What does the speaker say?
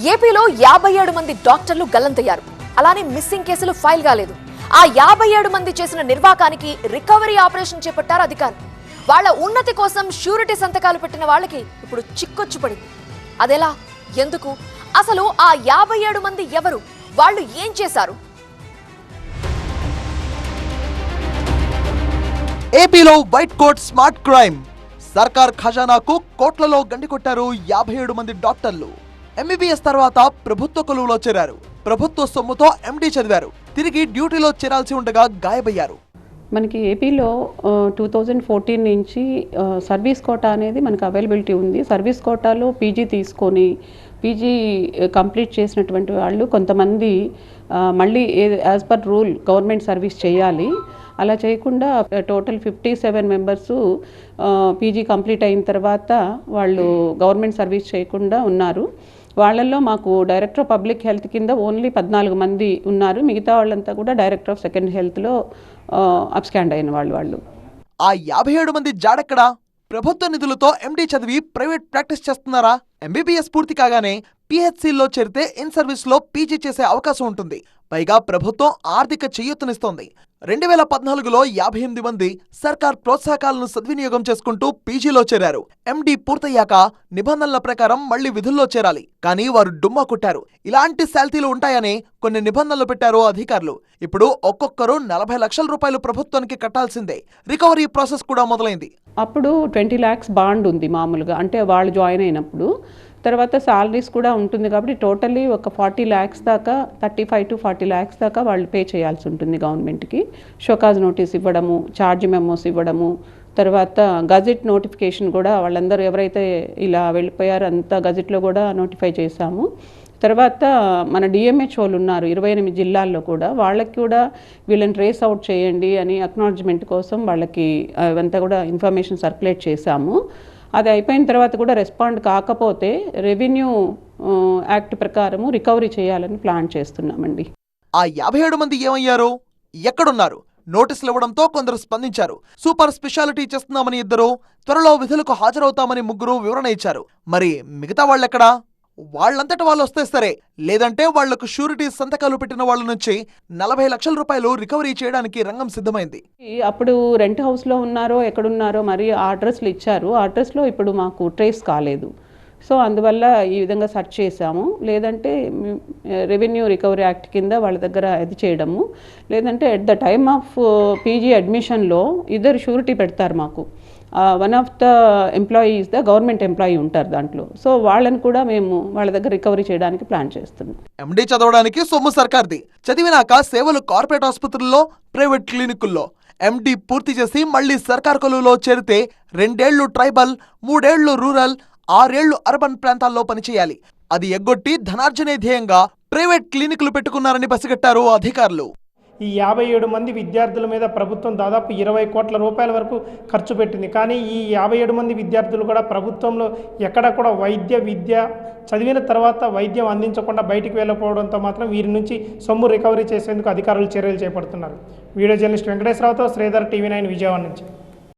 ఏపీలో 57 మంది డాక్టర్లు గల్లంతయ్యారు. అలానే మిస్సింగ్ కేసులు ఫైల్ కాలేదు. ఆ 57 మంది చేసిన నిర్వాకానికి రికవరీ ఆపరేషన్ చేపట్టారు అధికారులు. వాళ్ళ ఉన్నతి కోసం ష్యూరిటీ సంతకాలు పెట్టిన వాళ్ళకి ఇప్పుడు చిక్కొచ్చు పడింది. అదెలా, ఎందుకు, అసలు ఆ 57 మంది ఎవరు, వాళ్ళు ఏం చేశారు? ఏపీలో వైట్ కోట్ స్మార్ట్ క్రైమ్. సర్కార్ ఖజానాకు కోట్లలో గండి కొట్టారు 57 మంది డాక్టర్లు. ఎంబీబీఎస్ తర్వాత ప్రభుత్వ కొలువులో చేరారు. ప్రభుత్వ సొమ్ముతో ఎండీ చదివారు. తిరిగి డ్యూటీలో చేరాల్సి ఉండగా గాయపయ్యారు. మనకి ఏపీలో 2014 నుంచి సర్వీస్ కోటా అనేది మనకు అవైలబిలిటీ ఉంది. సర్వీస్ కోటాలో పీజీ తీసుకొని పీజీ కంప్లీట్ చేసినటువంటి వాళ్ళు కొంతమంది మళ్ళీ as per rule government service చేయాలి. అలా చేయకుండా టోటల్ 57 మెంబర్సు పీజీ కంప్లీట్ అయిన తర్వాత వాళ్ళు గవర్నమెంట్ సర్వీస్ చేయకుండా ఉన్నారు. వాళ్ళల్లో మాకు డైరెక్టర్ ఆఫ్ పబ్లిక్ హెల్త్ కింద ఓన్లీ 14 మంది ఉన్నారు. మిగతా వాళ్ళంతా కూడా డైరెక్టర్ ఆఫ్ సెకండ్ హెల్త్లో అబ్స్కాండ్ అయిన వాళ్ళు. ఆ 57 మంది జాడెక్కడా? ప్రభుత్వ నిధులతో ఎండీ చదివి ప్రైవేట్ ప్రాక్టీస్ చేస్తున్నారా? ఎంబీబీఎస్ పూర్తి కాగానే పిహెచ్సిలో చేరితే ఇన్ సర్వీస్లో పీజీ చేసే అవకాశం ఉంటుంది. పైగా ప్రభుత్వం ఆర్థిక చేయూతనిస్తోంది. 2014లో 58 మంది సర్కార్ ప్రోత్సాహకాలను సద్వినియోగం చేసుకుంటూ పీజీలో చేరారు. ఎండీ పూర్తయ్యాక నిబంధనల ప్రకారం మళ్లీ విధుల్లో చేరాలి. కానీ వారు డుమ్మా కొట్టారు. ఇలాంటి శాలరీలు ఉంటాయని కొన్ని నిబంధనలు పెట్టారు అధికారులు. ఇప్పుడు ఒక్కొక్కరు 40 లక్షల రూపాయలు ప్రభుత్వానికి కట్టాల్సిందే. రికవరీ ప్రాసెస్ కూడా మొదలైంది. అప్పుడు 20 lakhs బాండ్ ఉంది మామూలుగా, అంటే వాళ్ళు జాయిన్ అయినప్పుడు. తర్వాత సాలరీస్ కూడా ఉంటుంది కాబట్టి టోటల్లీ ఒక 40 lakhs దాకా, 35 to 40 lakhs దాకా వాళ్ళు పే చేయాల్సి ఉంటుంది గవర్నమెంట్కి. షోకాజ్ నోటీస్ ఇవ్వడము, ఛార్జ్ మెమోస్ ఇవ్వడము, తర్వాత గజెట్ నోటిఫికేషన్ కూడా వాళ్ళందరూ ఎవరైతే ఇలా వెళ్ళిపోయారో అంతా గజెట్లో కూడా నోటిఫై చేశాము. తర్వాత మన డిఎంహెచ్ఓలు ఉన్నారు 28 జిల్లాల్లో కూడా, వాళ్ళకి కూడా వీళ్ళని ట్రేస్ అవుట్ చేయండి అని అక్నాలజ్మెంట్ కోసం వాళ్ళకి అవంతా కూడా ఇన్ఫర్మేషన్ సర్క్యులేట్ చేశాము. అది అయిపోయిన తర్వాత కూడా రెస్పాండ్ కాకపోతే రెవెన్యూ యాక్ట్ ప్రకారము రికవరీ చేయాలని ప్లాన్ చేస్తున్నామండి. ఆ 57 మంది ఏమయ్యారు? ఎక్కడున్నారు? నోటీసులు ఇవ్వడంతో కొందరు స్పందించారు. సూపర్ స్పెషాలిటీ చేస్తున్నామని 2, త్వరలో విధులకు హాజరవుతామని 3 వివరణ ఇచ్చారు. మరి మిగతా వాళ్ళెక్కడా? వాళ్ళంతట వాళ్ళు వస్తే సరే, లేదంటే వాళ్లకు షూరిటీ సంతకాలు పెట్టిన వాళ్ళ నుంచి 40 లక్షల రూపాయలు రికవరీ చేయడానికి రంగం సిద్ధమైంది. అప్పుడు రెంట్ హౌస్లో ఉన్నారో ఎక్కడున్నారో మరి ఆ అడ్రస్లు ఇచ్చారు. ఆ అడ్రస్లో ఇప్పుడు మాకు ట్రేస్ కాలేదు. సో అందువల్ల ఈ విధంగా సెర్చ్ చేశాము. లేదంటే రెవెన్యూ రికవరీ యాక్ట్ కింద వాళ్ళ దగ్గర ఇది చేయడము, లేదంటే at the time of PG అడ్మిషన్లో ఇద్దరు షూరిటీ పెడతారు మాకు. One of the employees the government employee ఉంటారు దాంట్లో. సో వాళ్ళని కూడా మేము వాళ్ళ దగ్గర రికవరీ చేయడానికి ప్లాన్ చేస్తున్నాం. ఎండీ చదవడానికి సొమ్ము సర్కార్ది. చదివినాక సేవలు కార్పొరేట్ ఆసుపత్రుల్లో, ప్రైవేట్ క్లినికుల్లో. ఎండీ పూర్తి చేసి మళ్లీ సర్కార్ కొలువులో చేరితే 2 ఏళ్లు ట్రైబల్, 3 ఏళ్లు రూరల్, 6 ఏళ్లు అర్బన్ ప్రాంతాల్లో పనిచేయాలి. అది ఎగ్గొట్టి ధనార్జనే ధ్యేయంగా ప్రైవేట్ క్లినికులు పెట్టుకున్నారని పసిగట్టారు అధికారులు. ఈ 57 మంది విద్యార్థుల మీద ప్రభుత్వం దాదాపు 20 కోట్ల రూపాయల వరకు ఖర్చు పెట్టింది. కానీ ఈ 57 మంది విద్యార్థులు కూడా ప్రభుత్వంలో ఎక్కడ కూడా విద్య చదివిన తర్వాత వైద్యం అందించకుండా బయటికి వెళ్ళకపోవడంతో మాత్రం వీరి నుంచి సొమ్ము రికవరీ చేసేందుకు అధికారులు చర్యలు చేపడుతున్నారు. వీడియో జర్నలిస్ట్ వెంకటేశ్వరరావుతో శ్రీధర్, TV9 విజయవాడ నుంచి.